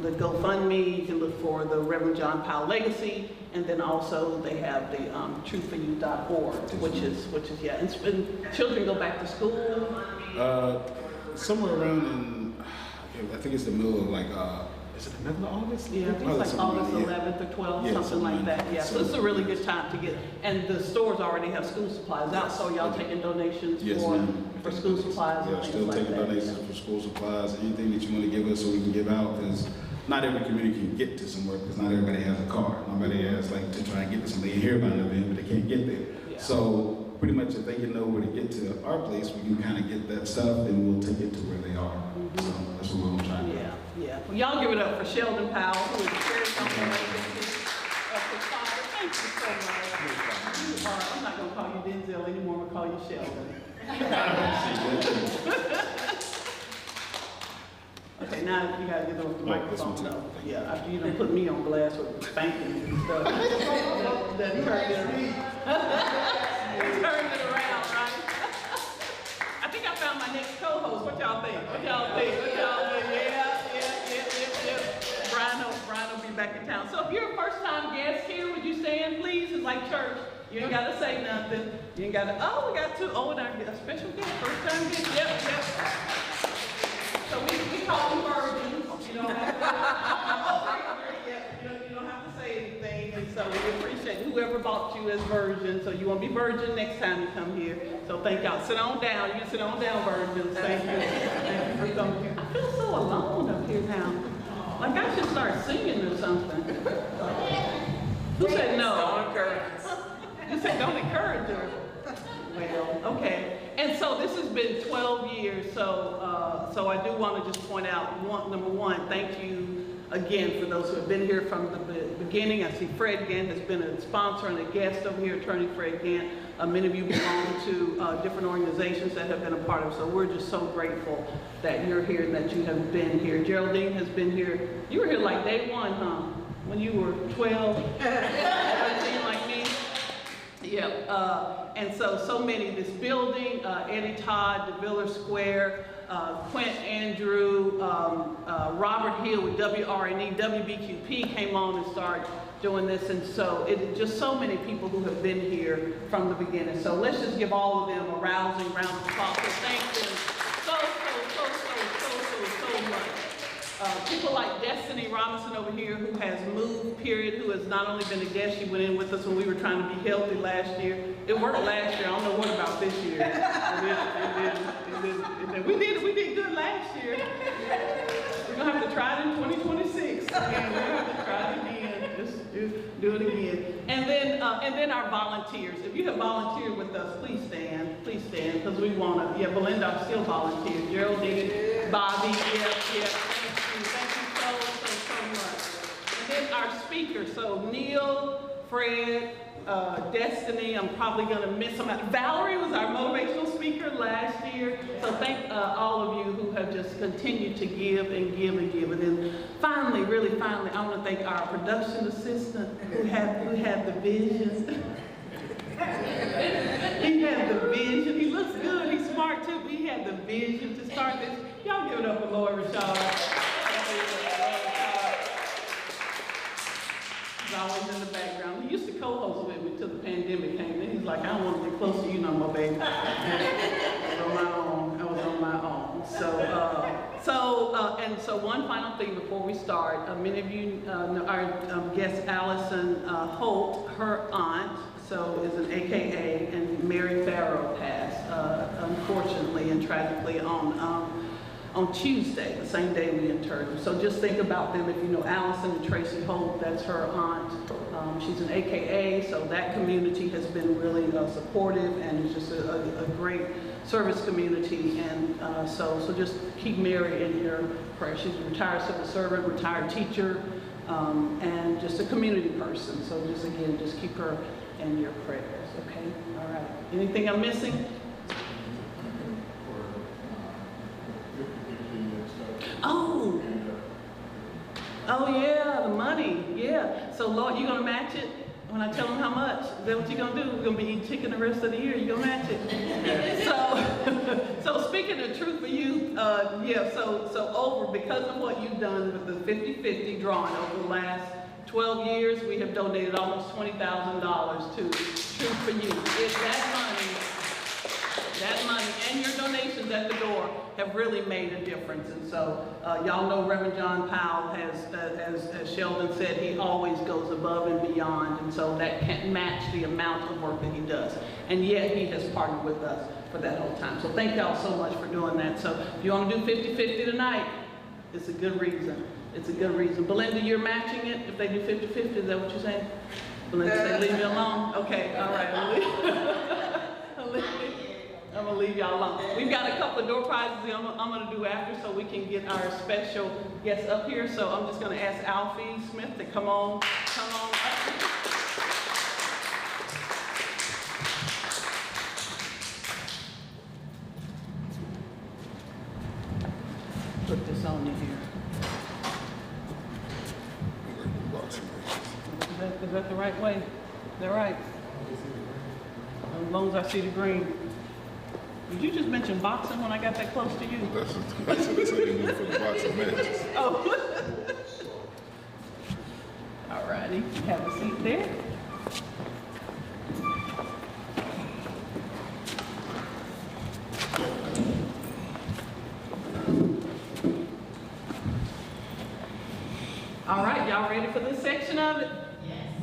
The GoFundMe, you can look for the Reverend John Powell Legacy, and then also they have the truthforyou.org, which is yeah. And children go back to school. Somewhere around in, I think it's the middle of like, is it the middle of August? Yeah, I think it's like August 11th or 12th, yeah, something like that. Yeah, so it's a really good time to get, and the stores already have school supplies out, so y'all taking donations for school supplies? Yeah, still taking donations for school supplies, anything that you want to give us so we can give out, because not every community can get to somewhere, because not everybody has a car. Nobody has like to try and get to something. They hear about an event, but they can't get there. Yeah. So pretty much if they can know where to get to our place, we can kind of get that stuff, and we'll take it to where they are. So that's what we're going to try to do. Yeah. Well, y'all give it up for Sheldon Powell, who is very complimentary of the father. Thank you so much. You are, I'm not going to call you Denzel anymore, I'm going to call you Sheldon. Okay, now you got to get over the microphone. No. Yeah, after you done put me on blast with spankings and stuff. That turned it around, right? I think I found my next co-host. What y'all think? What y'all think? Yeah. Brian will be back in town. So if you're a first-time guest here, would you stand, please? It's like church. You ain't got to say nothing. You ain't got to, oh, we got two. Oh, and a special guest, first-time guest. Yep. So we call them virgins. You don't have to, you don't have to say anything. And so we appreciate whoever bought you as virgin. So you won't be virgin next time you come here. So thank y'all. Sit on down. You can sit on down, virgins. Thank you. Thank you for coming here. I feel so alone up here now. Like I should start singing or something. Who said no? Don't encourage. You said don't encourage her. Well, okay. And so this has been 12 years. So I do want to just point out, number one, thank you again for those who have been here from the beginning. I see Fred Gant has been a sponsor and a guest over here, Attorney Fred Gant. Many of you belong to different organizations that have been a part of, so we're just so grateful that you're here and that you have been here. Geraldine has been here. You were here like day one, huh? When you were 12, 13 like me. Yeah, and so many, this building, Eddie Todd, DeViller Square, Quint Andrew, Robert Hill with WRNE, WBQP came on and started doing this, and so it's just so many people who have been here from the beginning. So let's just give all of them a rousing round of applause. So thank them so much. People like Destiny Robinson over here, who has moved, period, who has not only been a guest, she went in with us when we were trying to be healthy last year. It worked last year. I don't know what about this year. We did good last year. We're gonna have to try it in 2026. Again, we're gonna have to try it again. Just do it again. And then our volunteers. If you have volunteered with us, please stand, because we wanna. Yeah, Belinda still volunteered. Geraldine, Bobby, yeah. Thank you so much. And then our speakers. So Neil, Fred, Destiny, I'm probably gonna miss them. Valerie was our motivational speaker last year. So thank all of you who have just continued to give and give and give. And then finally, really finally, I wanna thank our production assistant who had the vision. He had the vision. He looks good, he's smart too, but he had the vision to start this. Y'all give it up for Lloyd Rashad. He's always in the background. He used to co-host with me till the pandemic came in. He's like, I don't want to get close to you no more, baby. I was on my own. So one final thing before we start. Many of you know our guest Allison Holt, her aunt, is an AKA, and Mary Farrow passed, unfortunately and tragically on Tuesday, the same day we interred them. So just think about them. If you know Allison and Tracy Holt, that's her aunt. She's an AKA, so that community has been really supportive, and it's just a great service community. And so just keep Mary in your prayers. She's a retired civil servant, retired teacher, and just a community person. So just again, just keep her in your prayers, okay? All right. Anything I'm missing? Oh yeah, the money, yeah. So Lord, you gonna match it? When I tell them how much, is that what you're gonna do? We're gonna be eating chicken the rest of the year. You gonna match it? So speaking the truth for you, so over, because of what you've done with the 50-50 drawing over the last 12 years, we have donated almost $20,000 to Truth for You. That money and your donations at the door have really made a difference. And so y'all know Reverend John Powell has, as Sheldon said, he always goes above and beyond. And so that can't match the amount of work that he does. And yet he has partnered with us for that whole time. So thank y'all so much for doing that. So if you want to do 50-50 tonight, it's a good reason. It's a good reason. Belinda, you're matching it if they do 50-50, is that what you're saying? Belinda said, leave me alone. Okay, all right. I'm gonna leave y'all alone. We've got a couple of door prizes I'm gonna do after so we can get our special guests up here. So I'm just gonna ask Alfie Smith to come on up here. Put this on you here. Is that the right way? Is that right? As long as I see the green. Did you just mention boxing when I got that close to you? That's what they do for the boxing matches. Oh. All righty, have a seat there. All right, y'all ready for this section of it?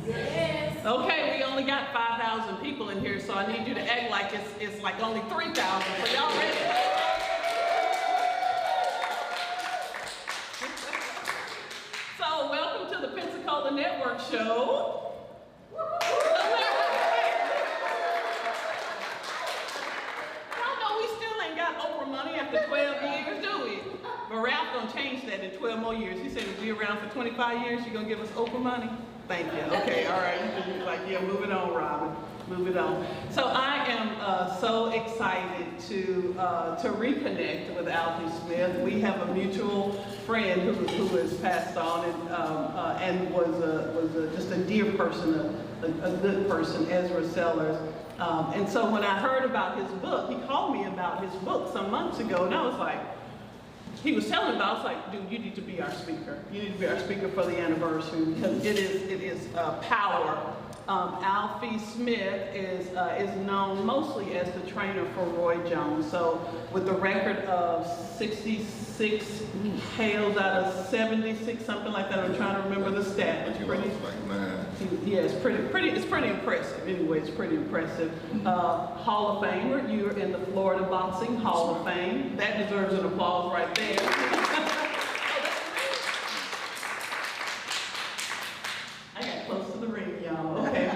Yes. Okay, we only got 5,000 people in here, so I need you to act like it's like only 3,000. So y'all ready? So welcome to the Pensacola Network show. Y'all know we still ain't got Oprah money after 12 years, do we? But Ralph gonna change that in 12 more years. He said if you're around for 25 years, you're gonna give us Oprah money? Thank you. Okay, all right. You're like, yeah, move it on, Robin. Move it on. So I am so excited to reconnect with Alfie Smith. We have a mutual friend who has passed on and was just a dear person, a good person, Ezra Sellers. And so when I heard about his book, he called me about his book some months ago, and I was like, he was telling me about, I was like, dude, you need to be our speaker. You need to be our speaker for the anniversary because it is power. Alfie Smith is known mostly as the trainer for Roy Jones. So with the record of 66 KOs out of 76, something like that. I'm trying to remember the stat. It's pretty, yeah, it's pretty impressive. Anyway, it's pretty impressive. Hall of Famer, you're in the Florida Boxing Hall of Fame. That deserves an applause right there. I got close to the ring, y'all. Okay,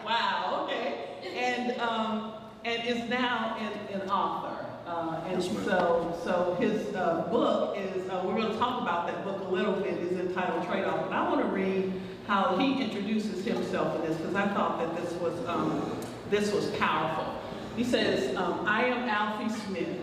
wow. Okay, and is now an author. And so his book is, we're going to talk about that book a little bit, is entitled Trade-Off. But I want to read how he introduces himself in this, because I thought that this was powerful. He says, I am Alfie Smith.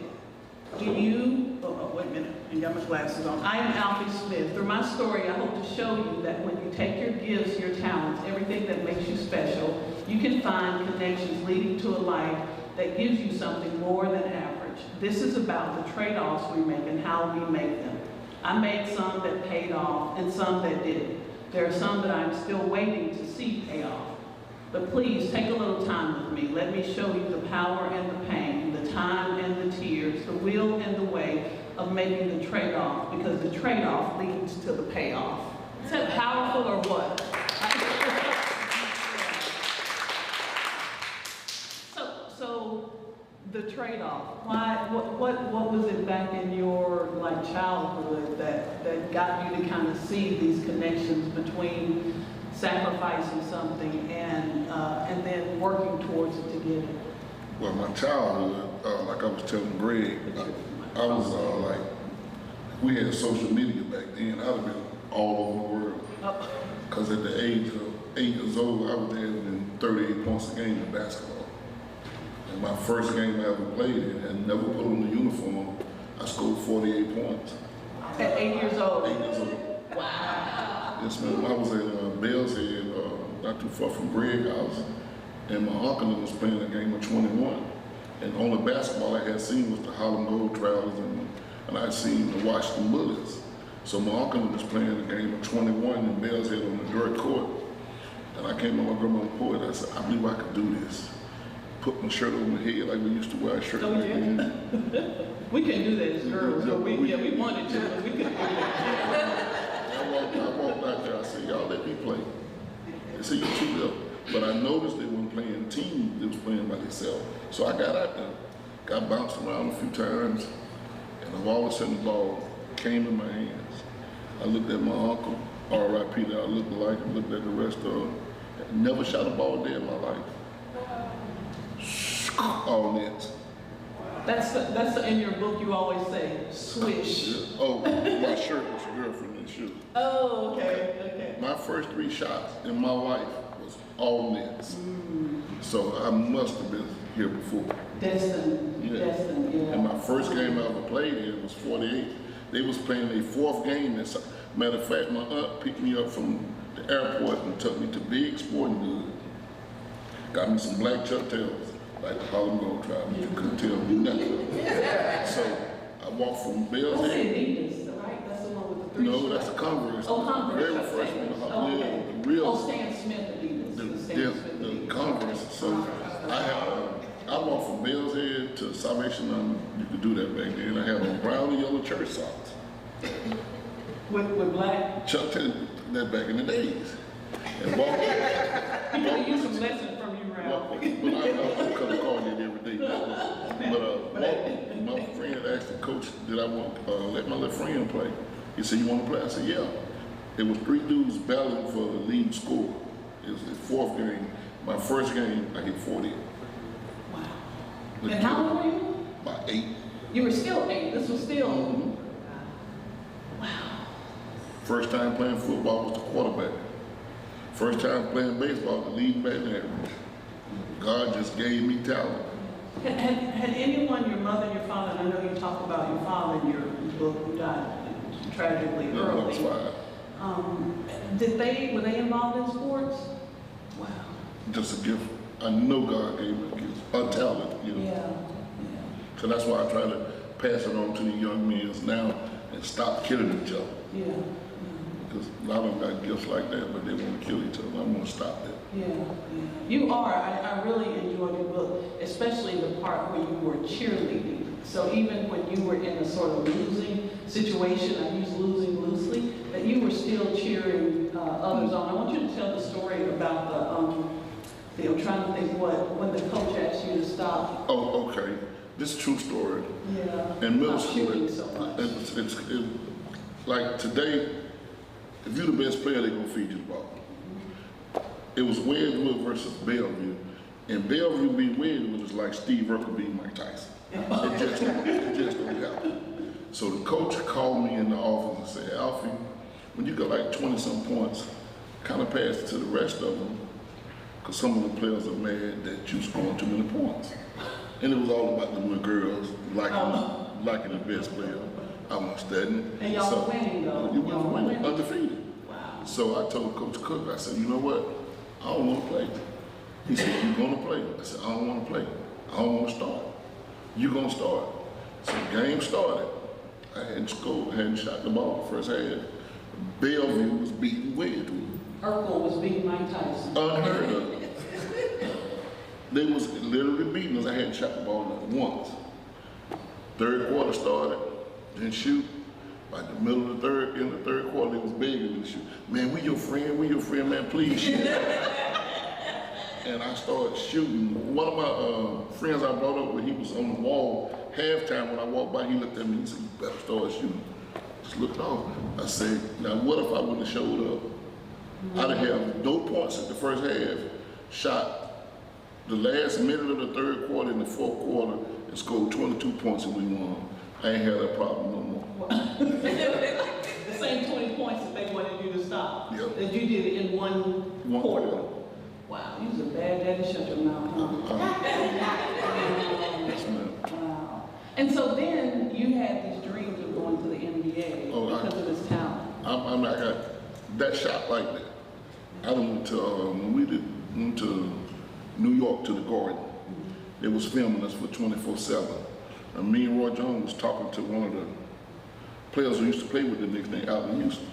Do you, wait a minute, I got my glasses on. I am Alfie Smith. Through my story, I hope to show you that when you take your gifts, your talents, everything that makes you special, you can find connections leading to a life that gives you something more than average. This is about the trade-offs we make and how we make them. I made some that paid off and some that didn't. There are some that I'm still waiting to see pay off. But please take a little time with me. Let me show you the power and the pain, the time and the tears, the will and the way of making the trade-off, because the trade-off leads to the payoff. Is that powerful or what? So the trade-off. What was it back in your childhood that got you to kind of see these connections between sacrificing something and then working towards it to get it? Well, my childhood, like I was telling Greg, I was we had social media back then. I'd have been all over the world. Because at the age of 8 years old, I was averaging 38 points a game in basketball. And my first game I ever played in, and never put on the uniform, I scored 48 points. At 8 years old? 8 years old. Wow. Yes, ma'am. I was at Bell's Head, not too far from Greg House, and my uncle was playing a game of 21. And only basketball I had seen was the Harlem Gold Travelers, and I seen the Washington Bullets. So my uncle was playing a game of 21 in Bell's Head on the dirt court. And I came on my grandma's porch, I said, I believe I could do this. Put my shirt over my head like we used to wear a shirt back then. We couldn't do that as girls, but we wanted to, but we couldn't do that. I walked out there, I said, y'all let me play. They said, you're too little. But I noticed they weren't playing teams, they was playing by themselves. So I got out there, got bounced around a few times, and all of a sudden the ball came in my hands. I looked at my uncle, R.I.P. that I looked like, and looked at the rest of them. Never shot a ball a day in my life. All nets. That's in your book you always say, swish. Yeah. Oh, my shirt was a girlfriend's shoe. Oh, okay. My first 3 shots in my life was all nets. So I must have been here before. Destined, yeah. And my first game I ever played in was 48. They was playing their 4th game. Matter of fact, my aunt picked me up from the airport and took me to Big Sporting Goods. Got me some black Chuck Tails, like the Harlem Gold Travelers. You couldn't tell me nothing. So I walked from Bell's That's Head. Adidas, right? That's the one with the 3 No, that's the Converse. Oh, Converse. Very first one. Okay. The real. Stan Smith Adidas. The Converse. So I walked from Bell's Head to Salvation Army. You could do that back then. I had on brown and yellow church socks. With black? Chuck Taylor, that back in the days. And walked. He could use some lessons from you, Ralph. But I come calling it every day. But my friend asked the coach, did I want let my little friend play? He said, you want to play? I said, yeah. It was 3 dudes battling for the lead score. It was the 4th game. My first game, I hit 40. Wow. And how old were you? About 8. You were still 8. This was still. Wow. First time playing football was the quarterback. First time playing baseball, the lead batting average. God just gave me talent. Had anyone, your mother, your father, and I know you talk about your father in your book who died tragically Yeah, early. I was 5. Were they involved in sports? Wow. Just a gift. I know God gave me a gift, a talent, you know. Yeah. So that's why I try to pass it on to the young men now and stop killing each other. Yeah. Because a lot of them got gifts like that, but they want to kill each other. I want to stop that. Yeah. You are. I really enjoyed your book, especially the part where you were cheerleading. So even when you were in a sort of losing situation, I use losing loosely, that you were still cheering others on. I want you to tell the story about I'm trying to think when the coach asked you to stop. Oh, okay. This is a true story. Yeah. In middle Not school, shooting so much. like today, if you're the best player, they're going to feed you the ball. It was Wedgwood versus Bellevue. And Bellevue beat Wedgwood was like Steve Urkel beating Mike Tyson. It just don't happen. So the coach called me in the office and said, Alfie, when you got like 20-some points, kind of pass it to the rest of them, because some of the players are mad that you scoring too many points. And it was all about the little girls liking the best player. I was studying. And y'all were winning though. You was winning, undefeated. Wow. So I told Coach Cook, I said, you know what? I don't want to play. He said, you're going to play. I said, I don't want to play. I don't want to start. You're going to start. So the game started. I hadn't scored, hadn't shot the ball the first half. Bellevue was beating Wedgwood. Urkel was beating Mike Tyson. Unheard of. They was literally beating us. I hadn't shot the ball not once. Third quarter started, didn't shoot. By the middle of the third quarter, they was begging me to shoot. Man, we your friend, man, please shoot. And I started shooting. One of my friends I brought up when he was on the wall, halftime when I walked by, he looked at me and said, you better start shooting. Just looked off. I said, now what if I wouldn't have showed up? I'd have no points at the first half, shot the last minute of the third quarter and the fourth quarter and scored 22 points and we won. I ain't had that problem no more. The same 20 points that they wanted you to stop. Yep. That you did it in one quarter. Wow, you was a bad daddy, shut your mouth, huh? Yes, ma'am. Wow. And so then you had these dreams of going to the NBA because of this talent. I got that shot like that. I done went to, when we went to New York to the Garden, they was filming us for 24/7. And me and Roy Jones was talking to one of the players who used to play with the Knicks named Allen Houston.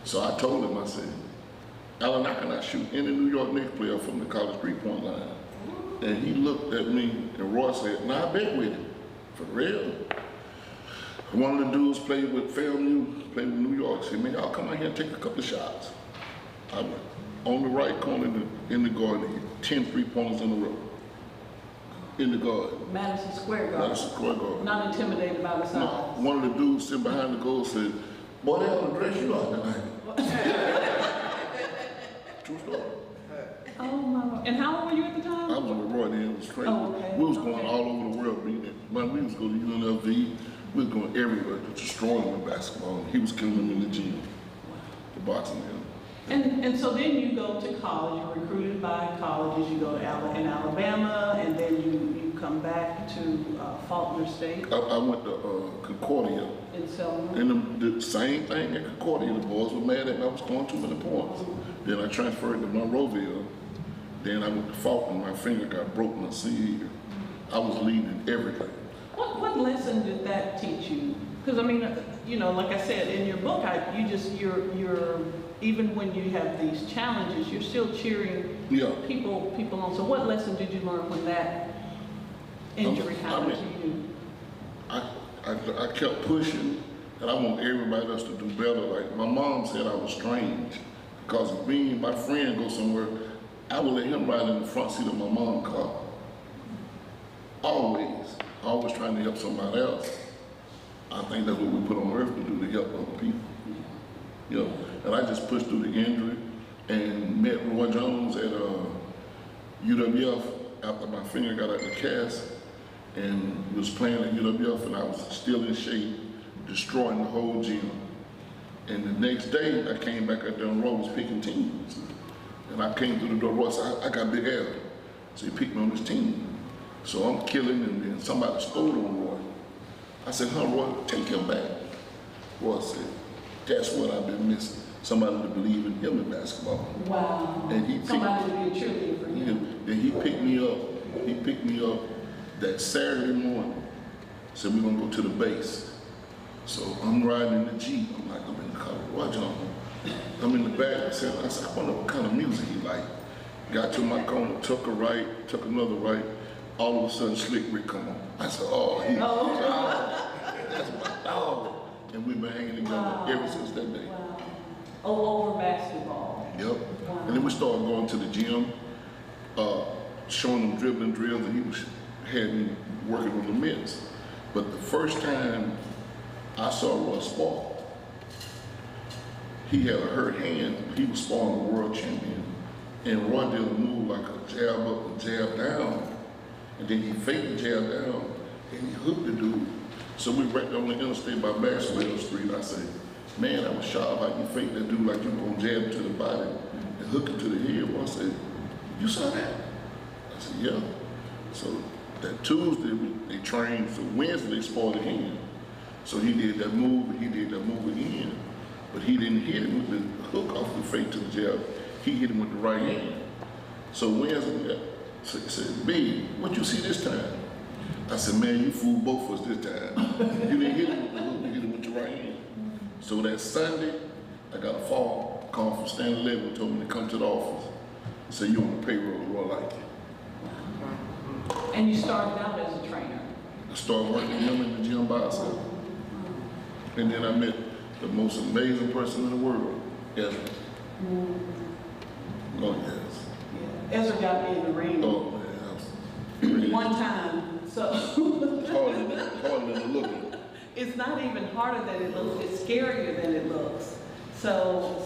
So I told him, I said, Allen, I cannot shoot any New York Knicks player from the college three-point line. And he looked at me, and Roy said, nah, I bet with him. For real? One of the dudes played with FAMU, played with New York. Said, man, y'all come out here and take a couple of shots. I went on the right corner in the Garden, 10 3-pointers in a row. In the Garden. Madison Square Garden. Madison Square Garden. Not intimidated by the size. No, one of the dudes sitting behind the goal said, boy, they ought to dress you out tonight. True story. Oh my! And how old were you at the time? I was on the Roy then, it was crazy. Oh, okay. We was going all over the world beating it. Man, we was going to UNLV, we was going everywhere, destroying them in basketball. He was killing them in the gym, the boxing gym. And so then you go to college, you're recruited by colleges, you go to Alabama, and then you come back to Faulkner State. I went to Concordia. In Selma. And the same thing at Concordia, the boys were mad at me, I was scoring too many points. Then I transferred to Monroeville. Then I went to Faulkner, my finger got broken my senior year. I was leading everything. What lesson did that teach you? Because I mean, you know, like I said, in your book, you're even when you have these challenges, you're still cheering people on. So what lesson did you learn when that injury happened to you? I kept pushing, and I want everybody else to do better. Like my mom said I was strange, because if me and my friend go somewhere, I would let him ride in the front seat of my mom's car. Always trying to help somebody else. I think that's what we put on earth to do, to help other people. You know, and I just pushed through the injury and met Roy Jones at UWF after my finger got out the cast, and was playing at UWF, and I was still in shape, destroying the whole gym. And the next day, I came back out there and Roy was picking teams. And I came through the door, Roy said, I got big ass. So he picked me on his team. So I'm killing, and then somebody stole on Roy. I said, Roy, take him back. Roy said, that's what I've been missing. Somebody to believe in him in basketball. Wow. And he somebody to be a cheerleader for him. Then he picked me up. He picked me up that Saturday morning. Said, we're gonna go to the base. So I'm riding in the Jeep. I'm like, I'm in the car. Roy Jones. I'm in the back. I said, I wonder what kind of music he like. Got to my corner, took a right, took another right. All of a sudden, Slick Rick come on. I said, that's my dog. And we've been hanging together ever since that day. Wow. Oh, over basketball. Yep. Wow. And then we started going to the gym, showing them dribbling drills, and had me working on the mitts. But the first time I saw Roy spar, he had a hurt hand. He was sparring the world champion. And Roy did a move like a jab up and jab down. And then he faked the jab down, and he hooked the dude. So we right on the interstate by Maxwell Street. I said, man, I was shocked how you faked that dude like you were gonna jab him to the body and hook him to the head. Well, I said, you saw that? I said, yeah. So that Tuesday, they trained. So Wednesday, they sparred again. So he did that move, and he did that move again. But he didn't hit him with the hook off the fake to the jab. He hit him with the right hand. So Wednesday, so he said, B, what you see this time? I said, man, you fooled both of us this time. You didn't hit him with the hook, you hit him with your right hand. So that Sunday, I got a phone call from Stanley Levy and told me to come to the office. Said, you on the payroll, Roy like it. And you started out as a trainer? I started working him in the gym by myself. And then I met the most amazing person in the world, Ezra. Oh, yes. Yeah. Ezra got me in the ring. Oh, man. One time, so. harder than it looks. It's not even harder than it looks, it's scarier than it looks. So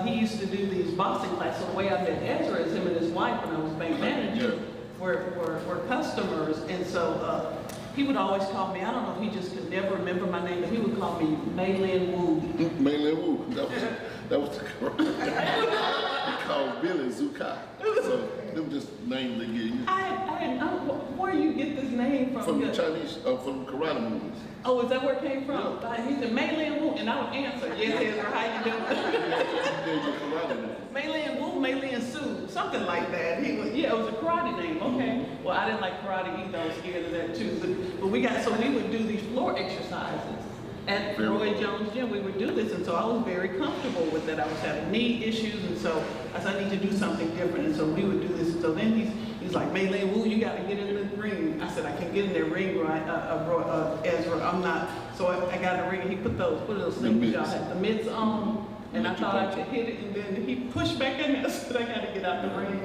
he used to do these boxing classes. So the way I met Ezra is him and his wife when I was bank manager were customers. And so he would always call me, I don't know if he just could never remember my name, but he would call me Maylin Wu. Maylin Wu, that was the girl. He called Billy really Zukai. So them just names they give you. Where you get this name from? From the Chinese, from karate movies. Oh, is that where it came from? He said Mei Wu, and I would answer, yes, Ezra, how you doing? Mei Wu, Mei Su, something like that. He was, yeah, it was a karate name. Okay. Well, I didn't like karate either. I was scared of that too. But we would do these floor exercises. At Roy Jones Gym, we would do this, and so I was very comfortable with that. I was having knee issues, and so I said, I need to do something different, and so we would do this. And so then he's like, Mei Wu, you got to get in the ring. I said, I can get in that ring, Ezra, I'm not. So I got in the ring, and he put those things y'all had, the mitts on, and I thought I could hit it, and then he pushed back in there. I said, I got to get out the ring.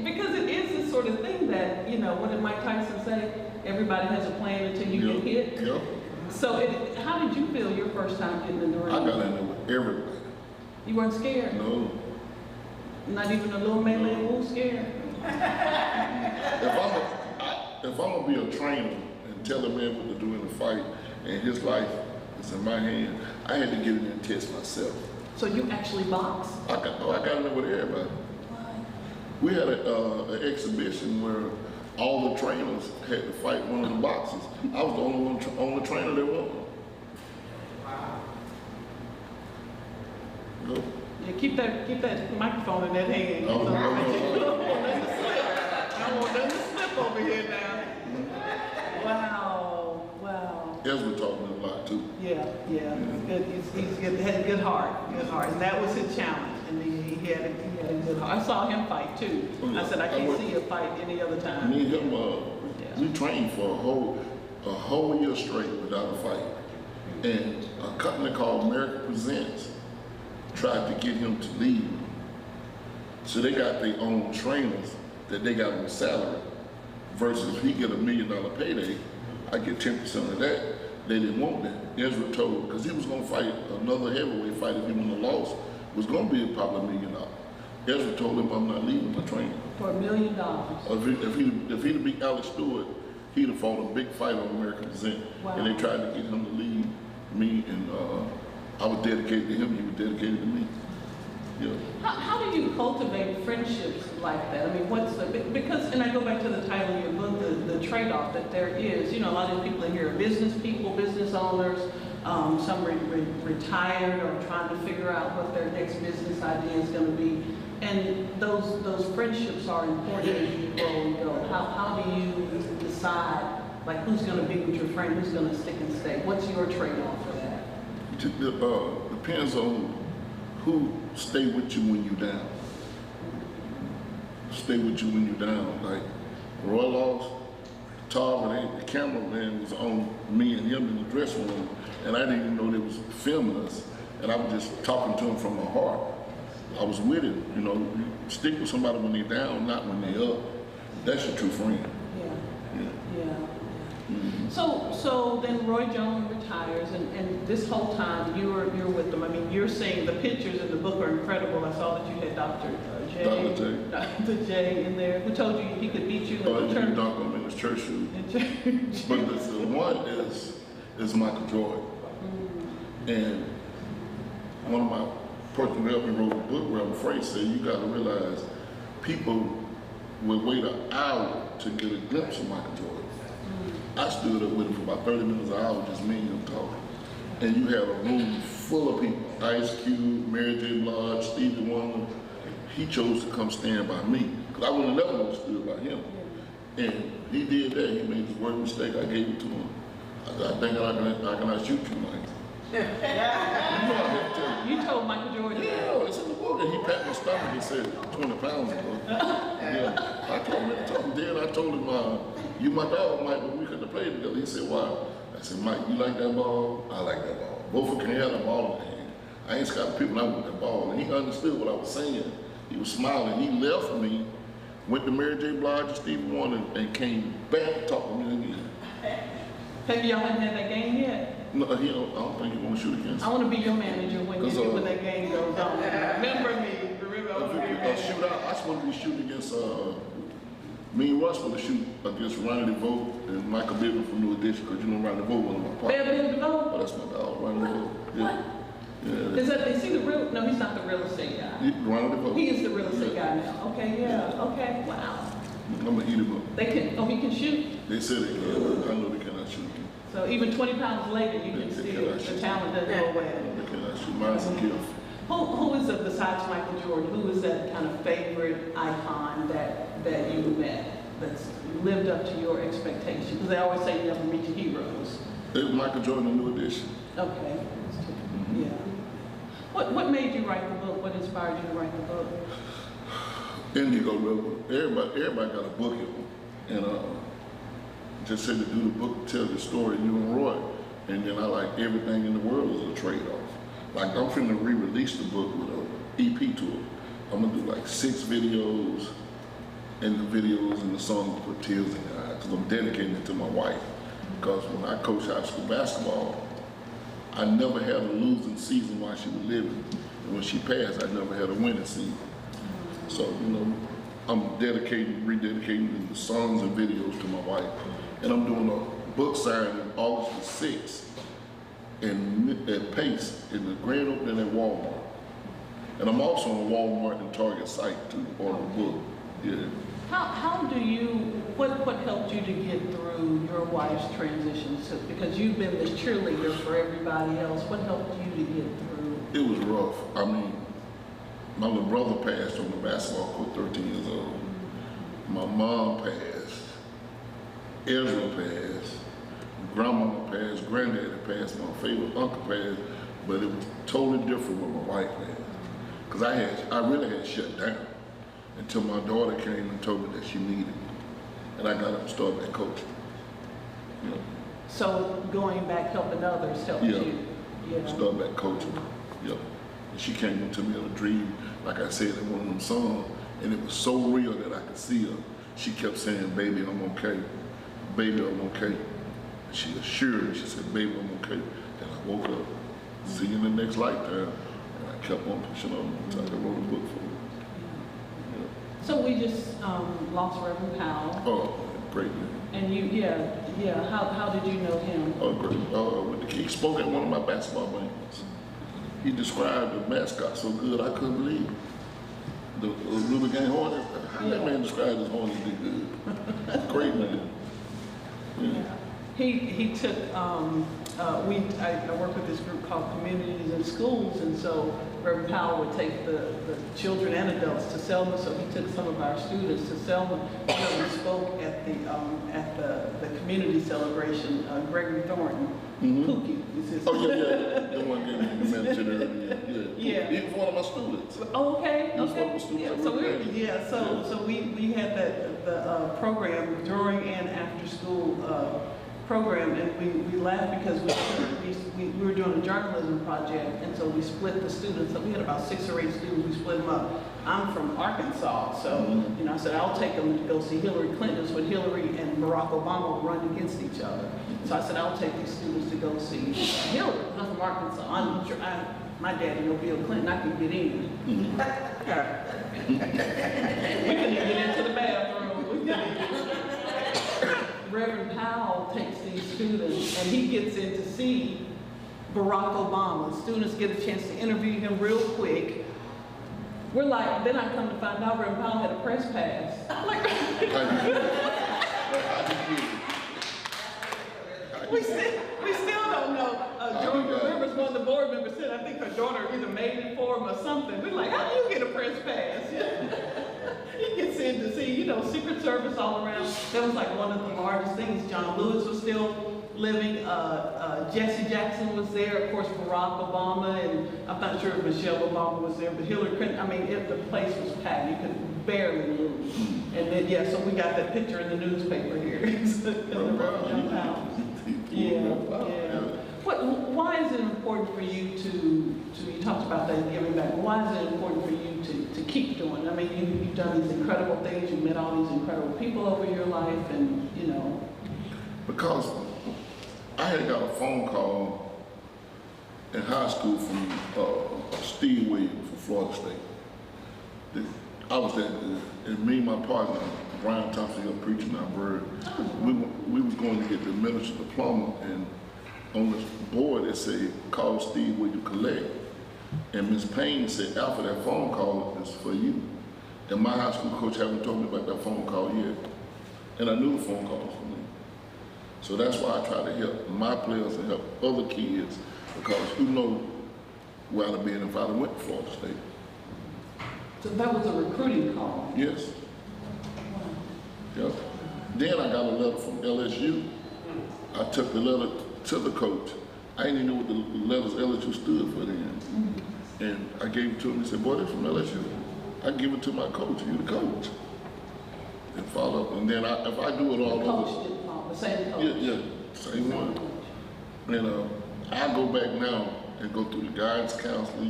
Because it is this sort of thing that, you know, what did Mike Tyson say? Everybody has a plan until you get hit. Yep. So how did you feel your first time getting in the ring? I got in there with everybody. You weren't scared? No. Not even a little Mei Wu scared? If I'm gonna be a trainer and tell a man what to do in a fight and his life is in my hand, I had to get in there and test myself. So you actually boxed? I got in there with everybody. We had an exhibition where all the trainers had to fight one of the boxers. I was the only trainer that won. Wow. No. Yeah, keep that microphone in that hand. No. I don't want nothing to slip over here now. Wow. Ezra taught me a lot too. Yeah. Good. He's good. Had a good heart, and that was his challenge. And he had a good heart. I saw him fight too. I said I can't see a fight any other time. Me and him, we trained for a whole year straight without a fight. And a company called America Presents tried to get him to leave. So they got their own trainers that they got on salary. Versus if he get $1 million payday, I get 10% of that. They didn't want that. Ezra told, because he was gonna fight another heavyweight fight if he won the loss, was gonna be probably $1 million. Ezra told him I'm not leaving my training. For $1 million. If he'd beat Alex Stewart, he'd have fought a big fight on American Present. Wow. And they tried to get him to leave me, and I was dedicated to him, he was dedicated to me. Yeah. How do you cultivate friendships like that? I mean, because, and I go back to the title of your book, the trade-off that there is. You know, a lot of people in here are business people, business owners. Some retired or trying to figure out what their next business idea is going to be. And those friendships are important as you grow and go. How do you decide, like, who's going to be with your friend, who's going to stick and stay? What's your trade-off for that? It depends on who stay with you when you're down. Stay with you when you're down. Like, Roy lost, the cameraman was on me and him in the dressing room, and I didn't even know they was filming us. And I was just talking to him from my heart. I was with him, you know. You stick with somebody when they're down, not when they're up. That's your true friend. Yeah. Mm-hmm. So then Roy Jones retires, and this whole time you're with them. I mean, you're seeing the pictures in the book are incredible. I saw that you had Dr. J in there. Who told you he could beat you in the church? Dr. in his church shoes. But the one is Michael Jordan. Mm-hmm. And one of my person who helped me wrote a book where I'm afraid said, you got to realize people would wait an hour to get a glimpse of Michael Jordan. I stood up with him for about 30 minutes, an hour, just me and him talking. And you had a room full of people. Ice Cube, Mary J. Blige, Stevie Wonder. He chose to come stand by me, because I would have never stood by him. And he did that. He made his worst mistake. I gave it to him. I said, I think I can shoot you, Mike. You told Michael Jordan. Yeah, it's in the book. And he pat my stomach and said, 20 pounds ago. Yeah. I told him, then I told him, you my dog, Mike, but we couldn't have played together. He said, why? I said, Mike, you like that ball? I like that ball. Both of them can have the ball in their hand. I ain't scared of people out with that ball. And he understood what I was saying. He was smiling. He left me, went to Mary J. Blige and Stevie Wonder, and came back to talk to me again. Have y'all hadn't had that game yet? No, I don't think he want to shoot against me. I want to be your manager when that game goes on. Remember me. I just want to be shooting against, me and Russ want to shoot against Ronnie DeVoe and Michael Bivens from New Edition, because you know Ronnie DeVoe, one of my partners. DeVoe? Oh, that's my dog, Ronnie DeVoe. Yeah. Yeah, Is he the real, no, he's not the real estate guy. Running the boat. He is the real estate guy now. Okay, yeah, okay, wow. I'm gonna eat him up. They can, oh, he can shoot. They said they can, but I know they cannot shoot. So even 20 pounds later, you can still, the talent doesn't go away. They cannot shoot. Mine's a gift. Who is it besides Michael Jordan? Who is that kind of favorite icon that you met that's lived up to your expectations? Because they always say you never meet your heroes. It was Michael Jordan, a New Edition. Okay, yeah. What made you write the book? What inspired you to write the book? Indigo River. Everybody got a book in them. And just said to do the book, tell the story, you and Roy. And then I like everything in the world is a trade-off. Like I'm finna re-release the book with an EP to it. I'm gonna do like 6 videos, and the videos and the songs put tears in your eyes, because I'm dedicating it to my wife. Because when I coached high school basketball, I never had a losing season while she was living. And when she passed, I never had a winning season. So, you know, I'm rededicating the songs and videos to my wife. And I'm doing a book signing August the 6th at Pace in the grand opening at Walmart. And I'm also on Walmart and Target site to order the book. Yeah. How do you, what helped you to get through your wife's transition? So, because you've been this cheerleader for everybody else, what helped you to get through? It was rough. I mean, my little brother passed on the basketball court, 13 years old. My mom passed. Ezra passed. Grandmama passed. Granddaddy passed. My favorite uncle passed. But it was totally different when my wife passed. Because I really had shut down until my daughter came and told me that she needed me. And I got up and started back coaching. You know. So going back, helping others helped you? Yeah. Started back coaching. Yep. And she came into me in a dream, like I said in one of them songs, and it was so real that I could see her. She kept saying, baby, I'm okay. Baby, I'm okay. And she assured me, she said, baby, I'm okay. Then I woke up, see you in the next lifetime, and I kept on pushing on until I wrote a book for her. Yeah. So we just lost Reverend Powell. Oh, great man. And you, how did you know him? Oh, great. He spoke at one of my basketball games. He described the mascot so good I couldn't believe it. The Ruby Gang Hornets. How that man described his Hornets did good. Great man. Yeah. He took, I work with this group called Communities in Schools, and so Reverend Powell would take the children and adults to Selma, so he took some of our students to Selma. He spoke at the community celebration, Gregory Thornton, Pookie. Oh yeah. The one gave me the mention earlier. Yeah. He was one of my students. Oh, okay. He was one of my students. So we had the program during and after school program, and we laughed because we were doing a journalism project, and so we split the students. So we had about 6 or 8 students. We split them up. I'm from Arkansas, so you know, I said I'll take them to go see Hillary Clinton. So when Hillary and Barack Obama run against each other, so I said I'll take these students to go see Hillary. I'm from Arkansas. I'm sure my daddy know Bill Clinton. I can get in. We couldn't even get into the bathroom. Reverend Powell takes these students and he gets in to see Barack Obama. Students get a chance to interview him real quick. We're like, then I come to find out Reverend Powell had a press pass. I'm like, we still don't know. Georgia Rivers, one of the board members, said I think her daughter either made it for him or something. We're like, how do you get a press pass? He gets in to see, you know, Secret Service all around. That was like one of the largest things. John Lewis was still living. Jesse Jackson was there. Of course, Barack Obama, and I'm not sure if Michelle Obama was there, but Hillary Clinton. I mean, the place was packed. You could barely move. And then, so we got that picture in the newspaper here. Why is it important for you to you talked about that giving back, why is it important for you to keep doing? I mean, you've done these incredible things, you've met all these incredible people over your life, and you know. Because I had got a phone call in high school from Steve Williams from Florida State. I was there, and me and my partner, Brian Thompson, a preacher in our word, we was going to get the minister's diploma, and on the board it said, call Steve Williams collect. And Ms. Payne said, Alpha, that phone call is for you. And my high school coach haven't told me about that phone call yet. And I knew the phone call was for me. So that's why I try to help my players and help other kids, because who knows where I'd have been if I'd have went to Florida State. So that was a recruiting call? Yes. Yep. Then I got a letter from LSU. I took the letter to the coach. I didn't even know what the letters LSU stood for then. And I gave it to him. He said, boy, this from LSU. I give it to my coach. You the coach. And follow up. And then if I do it all The over. coach didn't call, the same coach? Yeah, same one. And I go back now and go through the guidance counselor.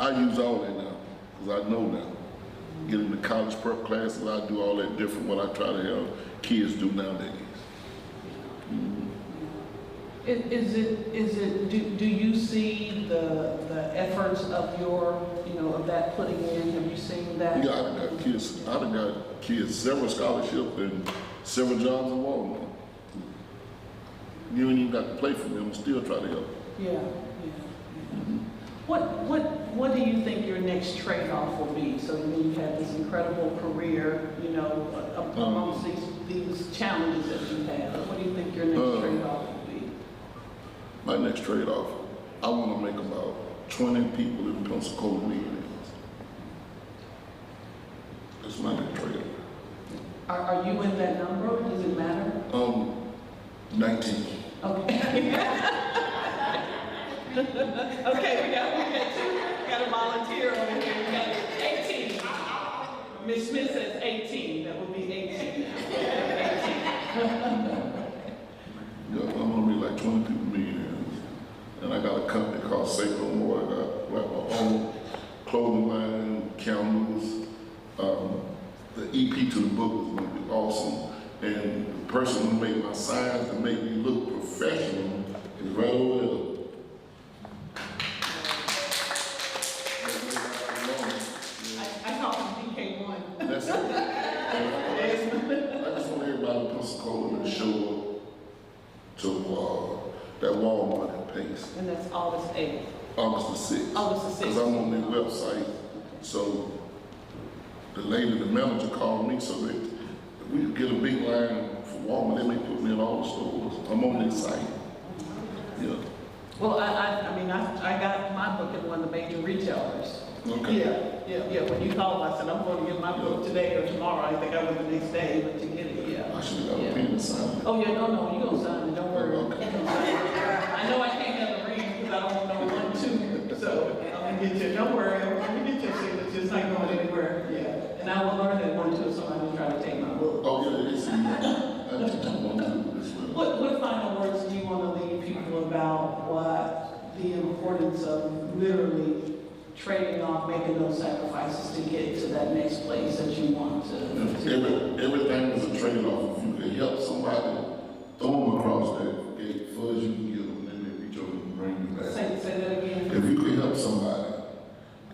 I use all that now, because I know now. Get into college prep classes, I do all that different what I try to help kids do nowadays. Do you see the efforts of your, of that putting in? Have you seen that? Yeah, I done got kids several scholarships and several jobs in Walmart. You ain't even got to play for them, still try to help. Yeah. What do you think your next trade-off will be? So you've had this incredible career, amongst these challenges that you've had. What do you think your next trade-off will be? My next trade-off, I want to make about 20 people in Pensacola millionaires. That's my next trade-off. Are you in that number? Does it matter? 19. Okay. Okay, we got a volunteer over here. We got 18. Ms. Smith says 18. That would be 18 now. 18. Yeah, I'm gonna be like 20 people millionaires. And I got a company called Sacred More. I got like my own clothing line, cameras. The EP to the book is gonna be awesome. And the person who made my signs to make me look professional is right over there. I call him DK1. That's it. I just want everybody in Pensacola to show up to that Walmart in Pace. And that's August 8th. August the 6th. August the 6th. Because I'm on their website. So the manager called me so that if we could get a big line for Walmart, they may put me in all the stores. I'm on their site. Yeah. Well, I got my book in one of the major retailers. Okay. Yeah. When you called, I said, I'm going to get my book today or tomorrow. I think I went the next day, but to get it, yeah. I should have got a pen and signed. Oh, yeah, no, you gonna sign it, don't worry. Okay. You gonna sign it. I know I can't have a ring because I don't want no 1, 2, so I'm gonna get you, don't worry, I'm gonna get your signature, it's not going anywhere, yeah. And I will learn that 1, 2 if somebody try to take my book. Oh, yeah, it's I just don't want to do this with What final words do you want to leave people about what the importance of literally trading off, making those sacrifices to get to that next place that you want to? Everything is a trade-off. If you can help somebody, throw them across that gate, far as you can get them, then they reach over and bring you back. Say that again. If you could help somebody,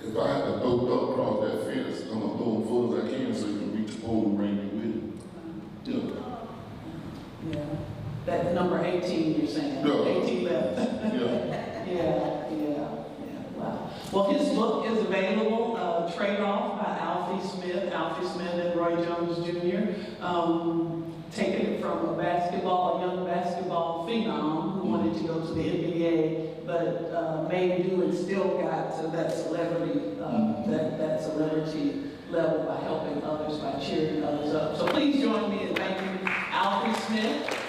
if I had to throw across that fence, I'm gonna throw them far as I can so you can reach the pole and bring me with you. Yeah. That number 18 you're saying. Yeah. 18 left. Yeah. Wow. Well, his book is available, Trade Off by Alfie Smith and Roy Jones Jr. Taking it from a young basketball phenom who wanted to go to the NBA, but made do and still got to that celebrity, that celebrity level by helping others, by cheering others up. So please join me in thanking Alfie Smith.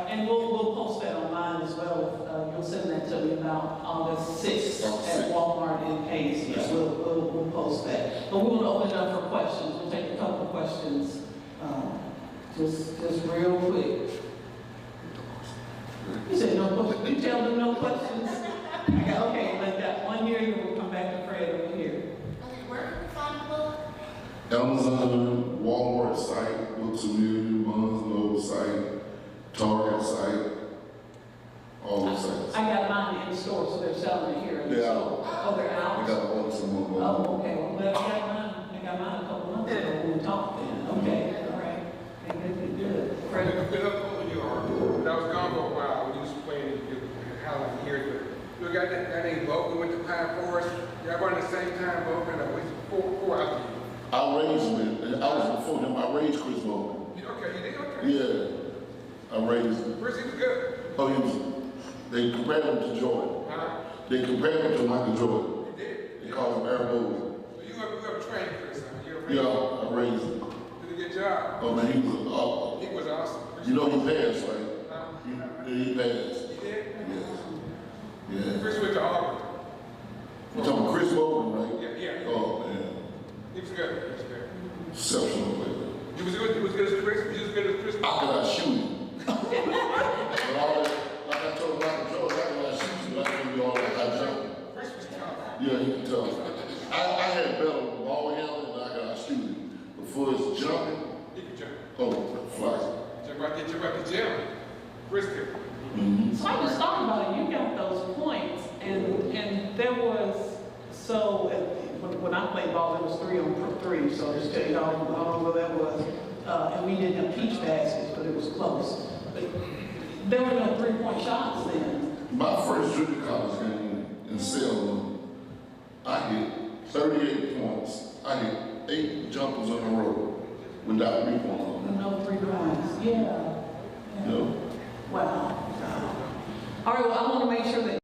And we'll post that online as well. You'll send that to me about August 6th at Walmart in Pace. Yeah, we'll post that. But we want to open it up for questions. We'll take a couple of questions, just real quick. You said no questions. You tell them no questions. Okay, let that one here. We'll come back to Fred over here. Where can we find the book? Amazon, Walmart site, Books A Million, Barnes & Noble site, Target site, all the sites. I got mine in the store, so they're selling it here. They're out. Oh, they're out? I got to order some more. Oh, okay. Well, glad I got mine a couple months ago when we talked then. Okay, all right. Good. That was gone for a while. We just You got that ain't vote. We went to Pine Forest. Y'all run the same time vote. We four out there. I raised him. I was before him. I raised Chris Bowman. Okay, you did? Okay. Yeah, I raised him. Chris, he was good. Oh, he was. They compared him to Jordan. Huh? They compared him to Michael Jordan. He did. They called him Aaron Bowman. So you have trained Chris, huh? Yeah, I raised him. Did a good job. Oh man, he was. He was awesome. You know he passed, right? Huh? He passed. He did? Yes. Yeah. Chris went to Auburn. You talking about Chris Bowman, right? Yeah. Oh man, He was good. He was good. exceptional player. He was good. He was good as Chris. He was good as Chris. How could I shoot him? But all that, like I told Michael Jordan, how could I shoot him? But I couldn't do all that high jumping. Chris was tough. Yeah, he can tell. I had better ball handling than I could shoot him. But for his jumping, He could jump. oh, fly. Jump out the gym. Chris could. Mm-hmm. So I was talking about it, you got those points, and there was, so, when I played ball, it was 3-on-3, so just tell you how long ago that was. And we didn't have peach baskets, but it was close. But there were no 3-point shots then. My first junior college game in Selma, I hit 38 points. I hit 8 jumpers in a row without 3 points on them. No 3 points, yeah. You know? Wow. All right, well, I want to make sure that